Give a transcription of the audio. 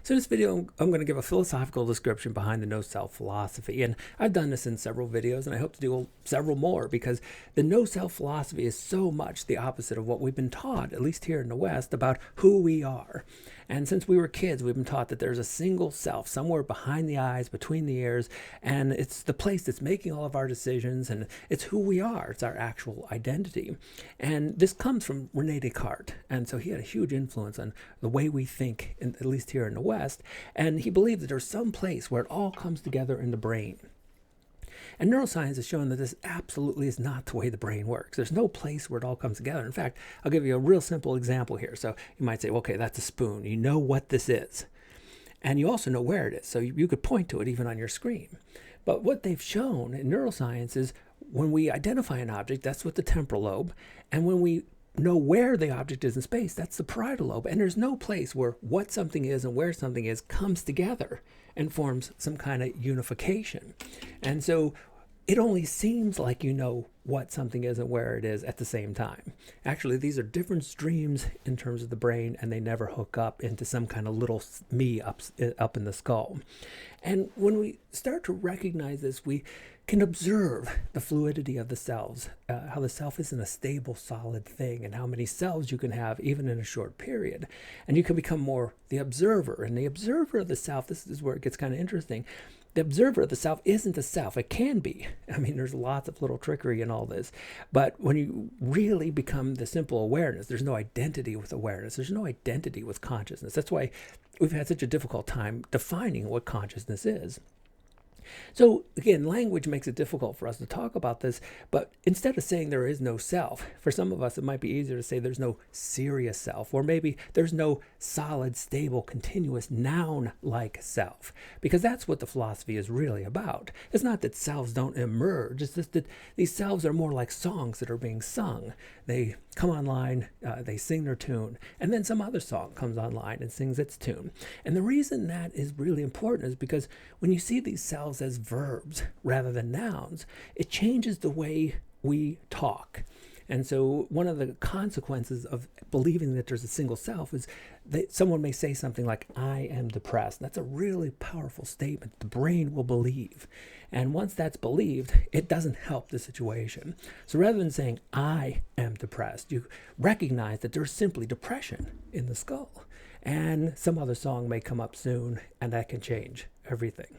So in this video, I'm going to give a philosophical description behind the no-self philosophy. And I've done this in several videos, and I hope to do several more, because the no-self philosophy is so much the opposite of what we've been taught, at least here in the West, about who we are. And since we were kids, we've been taught that there's a single self somewhere behind the eyes, between the ears, and it's the place that's making all of our decisions, and it's who we are. It's our actual identity. And this comes from Rene Descartes. And so he had a huge influence on the way we think, at least here in the West. And he believed that there's some place where it all comes together in the brain. And neuroscience has shown that this absolutely is not the way the brain works. There's no place where it all comes together. In fact, I'll give you a real simple example here. So you might say, well, okay, that's a spoon. You know what this is. And you also know where it is. So you could point to it even on your screen. But what they've shown in neuroscience is when we identify an object, that's with the temporal lobe. And when we know where the object is in space, that's the parietal lobe. And there's no place where what something is and where something is comes together and forms some kind of unification. And so it only seems like you know what something is and where it is at the same time. Actually, these are different streams in terms of the brain, and they never hook up into some kind of little me up in the skull. And when we start to recognize this, we can observe the fluidity of the cells, how the self isn't a stable, solid thing, and how many cells you can have even in a short period. And you can become more the observer. And the observer of the self, this is where it gets kind of interesting. The observer of the self isn't the self. It can be. I mean, there's lots of little trickery in all this. But when you really become the simple awareness, there's no identity with awareness. There's no identity with consciousness. That's why we've had such a difficult time defining what consciousness is. So again, language makes it difficult for us to talk about this, but instead of saying there is no self, for some of us it might be easier to say there's no serious self, or maybe there's no solid, stable, continuous noun-like self, because that's what the philosophy is really about. It's not that selves don't emerge, it's just that these selves are more like songs that are being sung. They come online, they sing their tune, and then some other song comes online and sings its tune. And the reason that is really important is because when you see these selves as verbs rather than nouns, it changes the way we talk. And so one of the consequences of believing that there's a single self is that someone may say something like, I am depressed. That's a really powerful statement. The brain will believe. And once that's believed, it doesn't help the situation. So rather than saying, I am depressed, you recognize that there's simply depression in the skull. And some other song may come up soon, and that can change everything.